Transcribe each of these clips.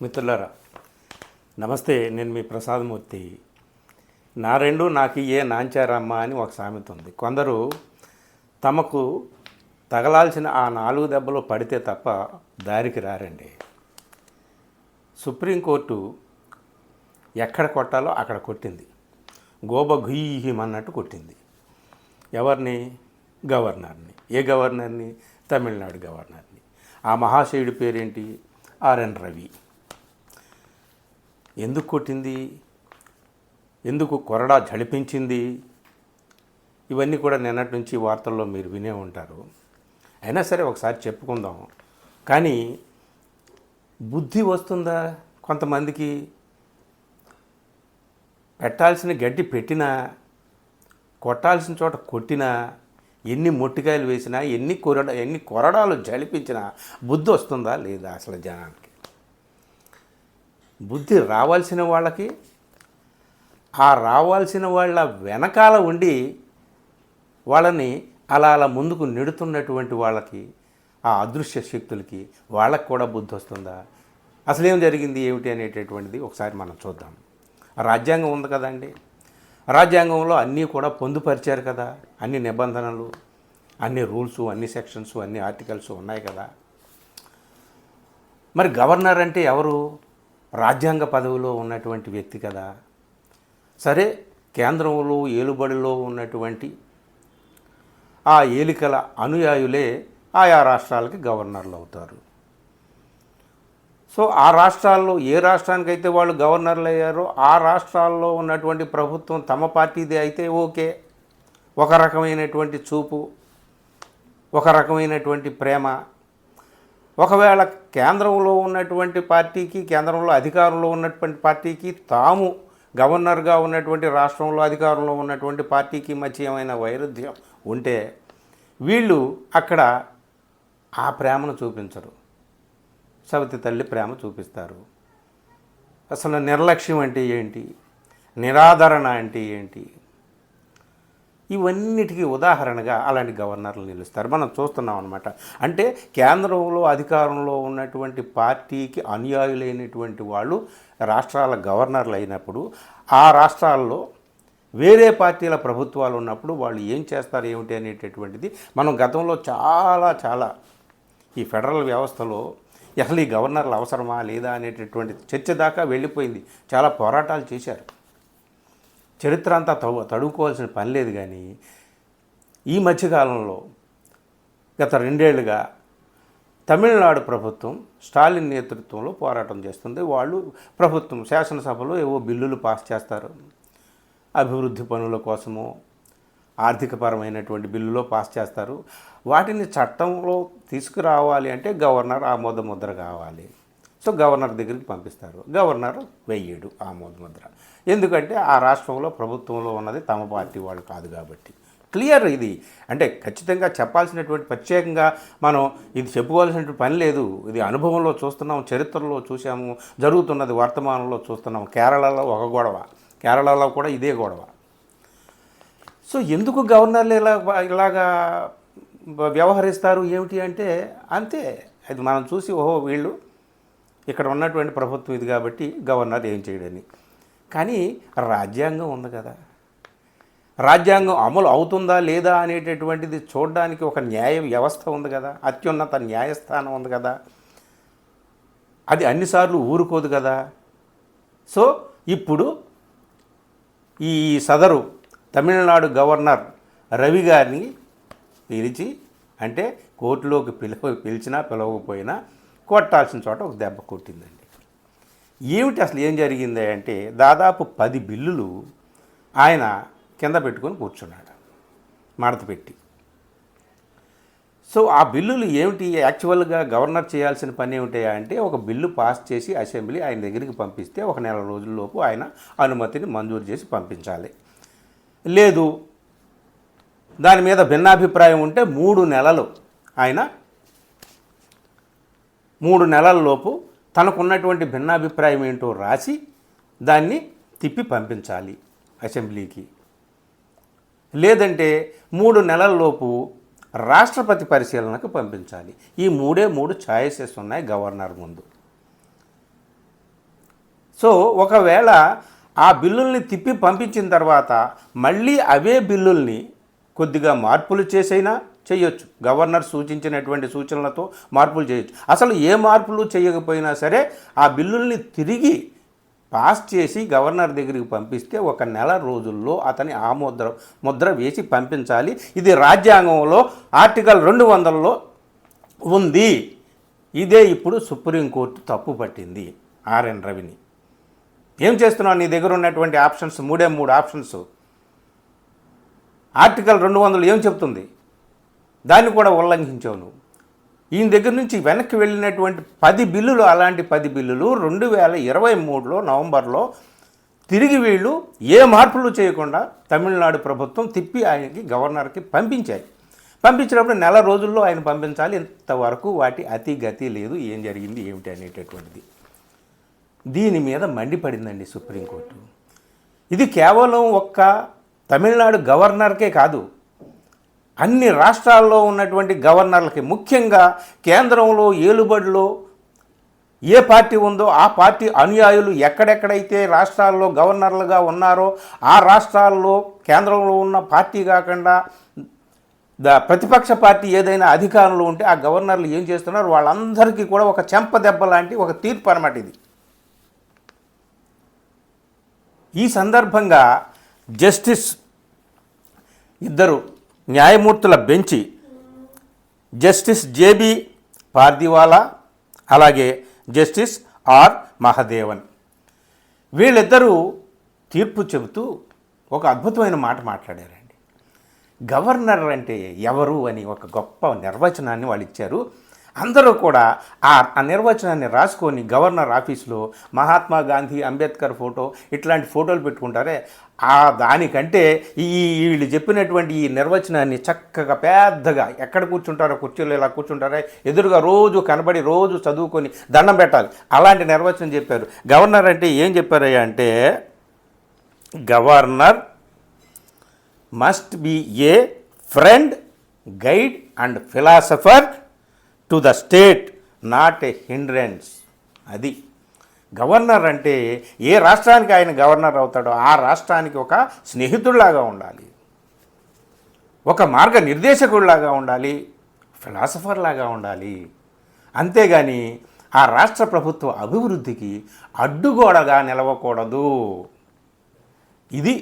మిత్రులారా నమస్తే. నేను మీ ప్రసాదమూర్తి. నా రెండు నాకు ఏ నాంచారమ్మ అని ఒక సామెత ఉంది. కొందరు తమకు తగలాల్సిన ఆ 4 దెబ్బలు పడితే తప్ప దారికి రారండి. సుప్రీంకోర్టు ఎక్కడ కొట్టాలో అక్కడ కొట్టింది. గోబ గుయ్యమన్నట్టు కొట్టింది. ఎవరిని? గవర్నర్ని. ఏ గవర్నర్ని? తమిళనాడు గవర్నర్ని. ఆ మహాశయుడి పేరేంటి? ఆర్ఎన్ రవి. ఎందుకు కొట్టింది? ఎందుకు కొరడా జడిపించింది? ఇవన్నీ కూడా నిన్నటి నుంచి వార్తల్లో మీరు వినే ఉంటారు. అయినా సరే ఒకసారి చెప్పుకుందాం. కానీ బుద్ధి వస్తుందా కొంతమందికి? పెట్టాల్సిన గడ్డి పెట్టినా, కొట్టాల్సిన చోట కొట్టినా, ఎన్ని మొట్టికాయలు వేసినా, ఎన్ని కొరడాలు జడిపించినా బుద్ధి వస్తుందా లేదా అసలు జనానికి? బుద్ధి రావాల్సిన వాళ్ళకి, ఆ రావాల్సిన వాళ్ళ వెనకాల ఉండి వాళ్ళని అలా ముందుకు నెడుతున్నటువంటి వాళ్ళకి, ఆ అదృశ్య శక్తులకి వాళ్ళకు కూడా బుద్ధి వస్తుందా? అసలేం జరిగింది ఏమిటి అనేటటువంటిది ఒకసారి మనం చూద్దాం. రాజ్యాంగం ఉంది కదండి. రాజ్యాంగంలో అన్నీ కూడా పొందుపరిచారు కదా. అన్ని నిబంధనలు, అన్ని రూల్స్, అన్ని సెక్షన్స్, అన్ని ఆర్టికల్స్ ఉన్నాయి కదా. మరి గవర్నర్ అంటే ఎవరు? రాజ్యాంగ పదవిలో ఉన్నటువంటి వ్యక్తి కదా. సరే, కేంద్రంలో ఏలుబడిలో ఉన్నటువంటి ఆ ఏలికల అనుయాయులే ఆయా రాష్ట్రాలకి గవర్నర్లు అవుతారు. సో ఆ రాష్ట్రాల్లో ఏ రాష్ట్రానికైతే వాళ్ళు గవర్నర్లు అయ్యారో ఆ రాష్ట్రాల్లో ఉన్నటువంటి ప్రభుత్వం తమ పార్టీదే అయితే ఓకే, ఒక రకమైనటువంటి చూపు, ఒక రకమైనటువంటి ప్రేమ. ఒకవేళ కేంద్రంలో ఉన్నటువంటి పార్టీకి, కేంద్రంలో అధికారంలో ఉన్నటువంటి పార్టీకి, తాము గవర్నర్గా ఉన్నటువంటి రాష్ట్రంలో అధికారంలో ఉన్నటువంటి పార్టీకి మధ్య ఏమైనా వైరుధ్యం ఉంటే వీళ్ళు అక్కడ ఆ ప్రేమను చూపించరు. సవతి తల్లి ప్రేమ చూపిస్తారు. అసలు నిర్లక్ష్యం అంటే ఏంటి? నిరాదరణ అంటే ఏంటి? ఇవన్నిటికీ ఉదాహరణగా అలాంటి గవర్నర్లు నిలుస్తారు. మనం చూస్తున్నాం అన్నమాట. అంటే కేంద్రంలో అధికారంలో ఉన్నటువంటి పార్టీకి అనుయాయులైనటువంటి వాళ్ళు రాష్ట్రాల గవర్నర్లు అయినప్పుడు, ఆ రాష్ట్రాల్లో వేరే పార్టీల ప్రభుత్వాలు ఉన్నప్పుడు వాళ్ళు ఏం చేస్తారు ఏమిటి అనేటటువంటిది మనం గతంలో చాలా ఈ ఫెడరల్ వ్యవస్థలో అసలు ఈ గవర్నర్లు అవసరమా లేదా అనేటటువంటి చర్చ దాకా వెళ్ళిపోయింది. చాలా పోరాటాలు చేశారు. చరిత్ర అంతా తడువుకోవాల్సిన పని లేదు. కానీ ఈ మధ్యకాలంలో గత 2 ఏళ్లుగా తమిళనాడు ప్రభుత్వం స్టాలిన్ నేతృత్వంలో పోరాటం చేస్తుంది. వాళ్ళు ప్రభుత్వం శాసనసభలో ఏవో బిల్లులు పాస్ చేస్తారు. అభివృద్ధి పనుల కోసమో ఆర్థికపరమైనటువంటి బిల్లులో పాస్ చేస్తారు. వాటిని చట్టంలో తీసుకురావాలి అంటే గవర్నర్ ఆమోద ముద్ర కావాలి. సో గవర్నర్ దగ్గరికి పంపిస్తారు. గవర్నర్ వెయ్యడు ఆమోద ముద్ర. ఎందుకంటే ఆ రాష్ట్రంలో ప్రభుత్వంలో ఉన్నది తమ పార్టీ వాళ్ళు కాదు కాబట్టి. క్లియర్ ఇది. అంటే ఖచ్చితంగా చెప్పాల్సినటువంటి, ప్రత్యేకంగా మనం ఇది చెప్పుకోవాల్సినటువంటి పని లేదు. ఇది అనుభవంలో చూస్తున్నాం, చరిత్రలో చూసాము, జరుగుతున్నది వర్తమానంలో చూస్తున్నాం. కేరళలో ఒక గొడవ, కేరళలో కూడా ఇదే గొడవ. సో ఎందుకు గవర్నర్లు ఇలాగా వ్యవహరిస్తారు ఏమిటి అంటే అంతే. అది మనం చూసి ఓహో వీళ్ళు ఇక్కడ ఉన్నటువంటి ప్రభుత్వం ఇది కాబట్టి గవర్నర్ ఏం చేయడని. కానీ రాజ్యాంగం ఉంది కదా. రాజ్యాంగం అమలు అవుతుందా లేదా అనేటటువంటిది చూడడానికి ఒక న్యాయ వ్యవస్థ ఉంది కదా. అత్యున్నత న్యాయస్థానం ఉంది కదా. అది అన్నిసార్లు ఊరుకోదు కదా. సో ఇప్పుడు ఈ సదరు తమిళనాడు గవర్నర్ రవి గారిని పిలిచి, అంటే కోర్టులోకి పిలిచినా పిలవకపోయినా కొట్టాల్సిన చోట ఒక దెబ్బ కొట్టిందండి. ఏమిటి అసలు ఏం జరిగింది అంటే దాదాపు 10 బిల్లులు ఆయన కింద పెట్టుకొని కూర్చున్నాడు మడత పెట్టి. సో ఆ బిల్లులు ఏమిటి? యాక్చువల్గా గవర్నర్ చేయాల్సిన పని ఏమిటా అంటే ఒక బిల్లు పాస్ చేసి అసెంబ్లీ ఆయన దగ్గరికి పంపిస్తే ఒక నెల రోజుల్లోపు ఆయన అనుమతిని మంజూరు చేసి పంపించాలి. లేదు, దాని మీద భిన్నాభిప్రాయం ఉంటే 3 నెలలు ఆయన 3 నెలల్లోపు తనకున్నటువంటి భిన్నాభిప్రాయం ఏంటో రాసి దాన్ని తిప్పి పంపించాలి అసెంబ్లీకి. లేదంటే 3 నెలల్లోపు రాష్ట్రపతి పరిశీలనకు పంపించాలి. ఈ 3 ఛాయిసెస్ ఉన్నాయి గవర్నర్ ముందు. సో ఒకవేళ ఆ బిల్లుల్ని తిప్పి పంపించిన తర్వాత మళ్ళీ అవే బిల్లుల్ని కొద్దిగా మార్పులు చేసైనా చేయొచ్చు. గవర్నర్ సూచించినటువంటి సూచనలతో మార్పులు చేయొచ్చు. అసలు ఏ మార్పులు చేయకపోయినా సరే ఆ బిల్లుల్ని తిరిగి పాస్ చేసి గవర్నర్ దగ్గరికి పంపిస్తే 1 నెల రోజుల్లో అతని ముద్ర వేసి పంపించాలి. ఇది రాజ్యాంగంలో ఆర్టికల్ 200లో ఉంది. ఇదే ఇప్పుడు సుప్రీంకోర్టు తప్పు పట్టింది ఆర్ఎన్ రవిని. ఏం చేస్తున్నావు? నీ దగ్గర ఉన్నటువంటి ఆప్షన్స్ 3 ఆప్షన్స్. ఆర్టికల్ 200 ఏం చెప్తుంది? దాన్ని కూడా ఉల్లంఘించావు నువ్వు. ఈయన దగ్గర నుంచి వెనక్కి వెళ్ళినటువంటి 10 బిల్లులు, అలాంటి 10 బిల్లులు 2023లో నవంబర్లో తిరిగి వీళ్ళు ఏ మార్పులు చేయకుండా తమిళనాడు ప్రభుత్వం తిప్పి ఆయనకి గవర్నర్కి పంపించినప్పుడు నెల రోజుల్లో ఆయన పంపించాలి. ఇంతవరకు వాటి అతి లేదు. ఏం జరిగింది ఏమిటి అనేటటువంటిది దీని మీద మండిపడిందండి సుప్రీంకోర్టు. ఇది కేవలం ఒక్క తమిళనాడు గవర్నర్కే కాదు, అన్ని రాష్ట్రాల్లో ఉన్నటువంటి గవర్నర్లకి, ముఖ్యంగా కేంద్రంలో ఏలుబడిలో ఏ పార్టీ ఉందో ఆ పార్టీ అనుయాయులు ఎక్కడెక్కడైతే రాష్ట్రాల్లో గవర్నర్లుగా ఉన్నారో ఆ రాష్ట్రాల్లో కేంద్రంలో ఉన్న పార్టీ కాకుండా ప్రతిపక్ష పార్టీ ఏదైనా అధికారంలో ఉంటే ఆ గవర్నర్లు ఏం చేస్తున్నారు, వాళ్ళందరికీ కూడా ఒక చెంపదెబ్బ లాంటి ఒక తీర్పు అన్నమాట ఇది. ఈ సందర్భంగా జస్టిస్ 2 న్యాయమూర్తుల బెంచి, జస్టిస్ జేబీ పార్దివాలా అలాగే జస్టిస్ ఆర్ మహదేవన్, వీళ్ళిద్దరూ తీర్పు చెబుతూ ఒక అద్భుతమైన మాట మాట్లాడారండి. గవర్నర్ అంటే ఎవరు అని ఒక గొప్ప నిర్వచనాన్ని వాళ్ళు ఇచ్చారు. అందరూ కూడా ఆ నిర్వచనాన్ని రాసుకొని గవర్నర్ ఆఫీస్లో మహాత్మా గాంధీ, అంబేద్కర్ ఫోటో ఇట్లాంటి ఫోటోలు పెట్టుకుంటారే, దానికంటే వీళ్ళు చెప్పినటువంటి ఈ నిర్వచనాన్ని చక్కగా పెద్దగా ఎక్కడ కూర్చుంటారో, కుర్చీలో ఇలా కూర్చుంటారా, ఎదురుగా రోజు కనబడి రోజు చదువుకొని దండం పెట్టాలి, అలాంటి నిర్వచనం చెప్పారు. గవర్నర్ అంటే ఏం చెప్పారయ్యా అంటే, governor must be A friend, guide and philosopher to the state, not a hindrance. అది గవర్నర్ అంటే ఏ రాష్ట్రానికి ఆయన గవర్నర్ అవుతాడో ఆ రాష్ట్రానికి ఒక స్నేహితుడిలాగా ఉండాలి, ఒక మార్గనిర్దేశకుడిలాగా ఉండాలి, ఫిలాసఫర్ లాగా ఉండాలి. అంతేగాని ఆ రాష్ట్ర ప్రభుత్వ అభివృద్ధికి అడ్డుగోడగా నిలవకూడదు. ఇది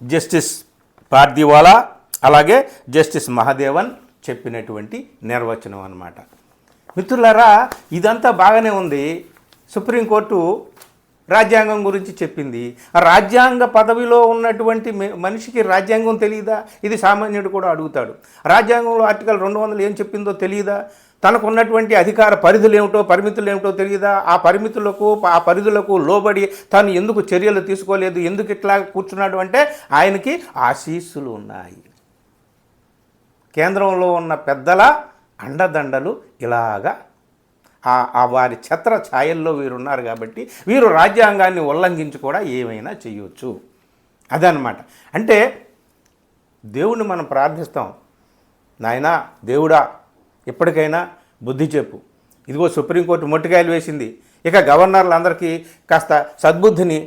జస్టిస్ పార్దివాలా అలాగే జస్టిస్ మహదేవన్ చెప్పినటువంటి నిర్వచనం అన్నమాట. మిత్రులారా, ఇదంతా బాగానే ఉంది. సుప్రీంకోర్టు రాజ్యాంగం గురించి చెప్పింది. రాజ్యాంగ పదవిలో ఉన్నటువంటి మనిషికి రాజ్యాంగం తెలియదా? ఇది సామాన్యుడు కూడా అడుగుతాడు. రాజ్యాంగంలో ఆర్టికల్ 200 ఏం చెప్పిందో తెలియదా? తనకు ఉన్నటువంటి అధికార పరిధులు ఏమిటో, పరిమితులు ఏమిటో తెలియదా? ఆ పరిధులకు లోబడి తాను ఎందుకు చర్యలు తీసుకోలేదు, ఎందుకు ఇట్లా కూర్చున్నాడు అంటే ఆయనకి ఆశీస్సులు ఉన్నాయి. కేంద్రంలో ఉన్న పెద్దల అండదండలు ఇలాగా వారి ఛత్ర ఛాయల్లో వీరున్నారు కాబట్టి వీరు రాజ్యాంగాన్ని ఉల్లంఘించి కూడా ఏమైనా చేయొచ్చు. అదనమాట. అంటే దేవుణ్ణి మనం ప్రార్థిస్తాం, నాయనా దేవుడా ఇప్పటికైనా బుద్ధి చెప్పు, ఇదిగో సుప్రీంకోర్టు మొట్టికాయలు వేసింది, ఇక గవర్నర్లందరికీ కాస్త సద్బుద్ధిని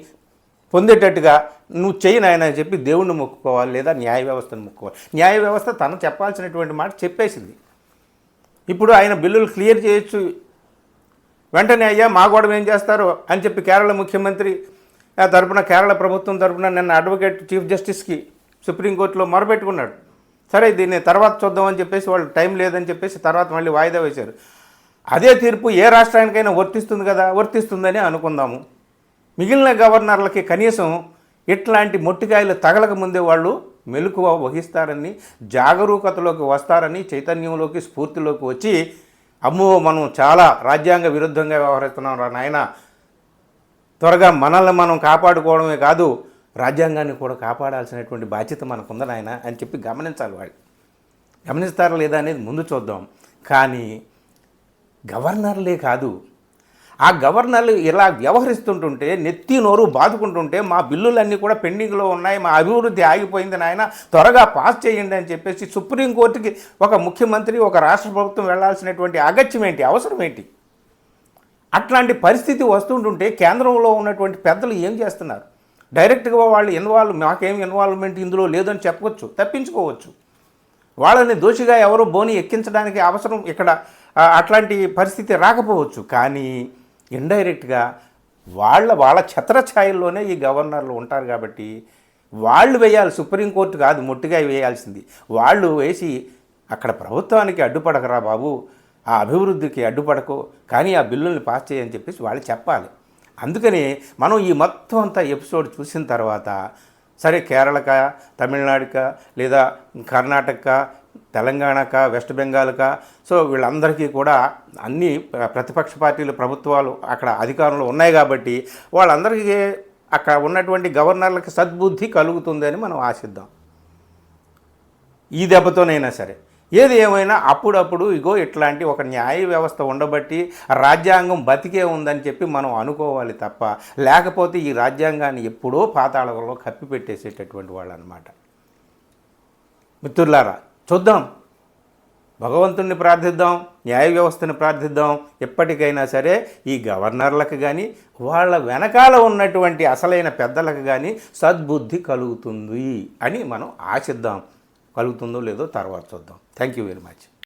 పొందేటట్టుగా నువ్వు చెయ్యి నాయన అని చెప్పి దేవుణ్ణి మొక్కుకోవాలి, లేదా న్యాయ వ్యవస్థను మొక్కుకోవాలి. న్యాయ వ్యవస్థ తను చెప్పాల్సినటువంటి మాట చెప్పేసింది. ఇప్పుడు ఆయన బిల్లులు క్లియర్ చేయొచ్చు, వెంటనే అయ్యా మా గొడవ ఏం చేస్తారు అని చెప్పి కేరళ ముఖ్యమంత్రి తరపున, కేరళ ప్రభుత్వం తరపున నిన్న అడ్వకేట్ చీఫ్ జస్టిస్కి సుప్రీంకోర్టులో మొరపెట్టుకున్నాడు. సరే దీన్ని తర్వాత చూద్దామని చెప్పేసి వాళ్ళు టైం లేదని చెప్పేసి తర్వాత మళ్ళీ వాయిదా వేశారు. అదే తీర్పు ఏ రాష్ట్రానికైనా వర్తిస్తుంది కదా, వర్తిస్తుందని అనుకుందాము. మిగిలిన గవర్నర్లకి కనీసం ఇట్లాంటి మొట్టికాయలు తగలక ముందే వాళ్ళు మెలకువ వహిస్తారని, జాగరూకతలోకి వస్తారని, చైతన్యంలోకి స్ఫూర్తిలోకి వచ్చి అమ్మో మనం చాలా రాజ్యాంగ విరుద్ధంగా వ్యవహరిస్తున్నాం రా నాయన, త్వరగా మనల్ని మనం కాపాడుకోవడమే కాదు రాజ్యాంగాన్ని కూడా కాపాడాల్సినటువంటి బాధ్యత మనకుంది నాయన అని చెప్పి గమనించాలి. వాళ్ళు గమనిస్తారా లేదా అనేది ముందు చూద్దాం. కానీ గవర్నర్లే కాదు, ఆ గవర్నర్లు ఇలా వ్యవహరిస్తుంటుంటే, నెత్తి నోరు బాదుకుంటుంటే, మా బిల్లులన్నీ కూడా పెండింగ్లో ఉన్నాయి, మా అభివృద్ధి ఆగిపోయింది నాయన, త్వరగా పాస్ చేయండి అని చెప్పేసి సుప్రీంకోర్టుకి ఒక ముఖ్యమంత్రి, ఒక రాష్ట్ర ప్రభుత్వం వెళ్లాల్సినటువంటి అగత్యం ఏంటి, అవసరం ఏంటి? అట్లాంటి పరిస్థితి వస్తుంటుంటే కేంద్రంలో ఉన్నటువంటి పెద్దలు ఏం చేస్తున్నారు? డైరెక్ట్గా వాళ్ళు మాకేం ఇన్వాల్వ్మెంట్ ఇందులో లేదని చెప్పవచ్చు, తప్పించుకోవచ్చు. వాళ్ళని దోషిగా ఎవరో బోని ఎక్కించడానికి అవసరం ఇక్కడ అట్లాంటి పరిస్థితి రాకపోవచ్చు. కానీ ఇండైరెక్ట్గా వాళ్ళ ఛత్రఛాయల్లోనే ఈ గవర్నర్లు ఉంటారు కాబట్టి వాళ్ళు వేయాలి. సుప్రీంకోర్టు కాదు మొట్టిగా వేయాల్సింది. వాళ్ళు వేసి అక్కడ ప్రభుత్వానికి అడ్డుపడకరా బాబు, ఆ అభివృద్ధికి అడ్డుపడకు, కానీ ఆ బిల్లుల్ని పాస్ చేయని చెప్పేసి వాళ్ళు చెప్పాలి. అందుకని మనం ఈ మొత్తం అంతా ఎపిసోడ్ చూసిన తర్వాత సరే కేరళక, తమిళనాడుక, లేదా కర్ణాటక, తెలంగాణక, వెస్ట్ బెంగాల్క, సో వీళ్ళందరికీ కూడా అన్ని ప్రతిపక్ష పార్టీలు ప్రభుత్వాలు అక్కడ అధికారంలో ఉన్నాయి కాబట్టి వాళ్ళందరికీ అక్కడ ఉన్నటువంటి గవర్నర్లకు సద్బుద్ధి కలుగుతుందని మనం ఆశిద్దాం. ఈ దెబ్బతోనైనా సరే ఏది ఏమైనా అప్పుడప్పుడు ఇగో ఇట్లాంటి ఒక న్యాయ వ్యవస్థ ఉండబట్టి రాజ్యాంగం బతికే ఉందని చెప్పి మనం అనుకోవాలి తప్ప, లేకపోతే ఈ రాజ్యాంగాన్ని ఎప్పుడో పాతాళంలో కప్పిపెట్టేసేటటువంటి వాళ్ళు అన్నమాట. మిత్రులారా, చూద్దాం, భగవంతుణ్ణి ప్రార్థిద్దాం, న్యాయ వ్యవస్థని ప్రార్థిద్దాం. ఎప్పటికైనా సరే ఈ గవర్నర్లకు కానీ వాళ్ళ వెనకాల ఉన్నటువంటి అసలైన పెద్దలకు కానీ సద్బుద్ధి కలుగుతుంది అని మనం ఆశిద్దాం. కలుగుతుందో లేదో తర్వాత చూద్దాం. Thank you very much.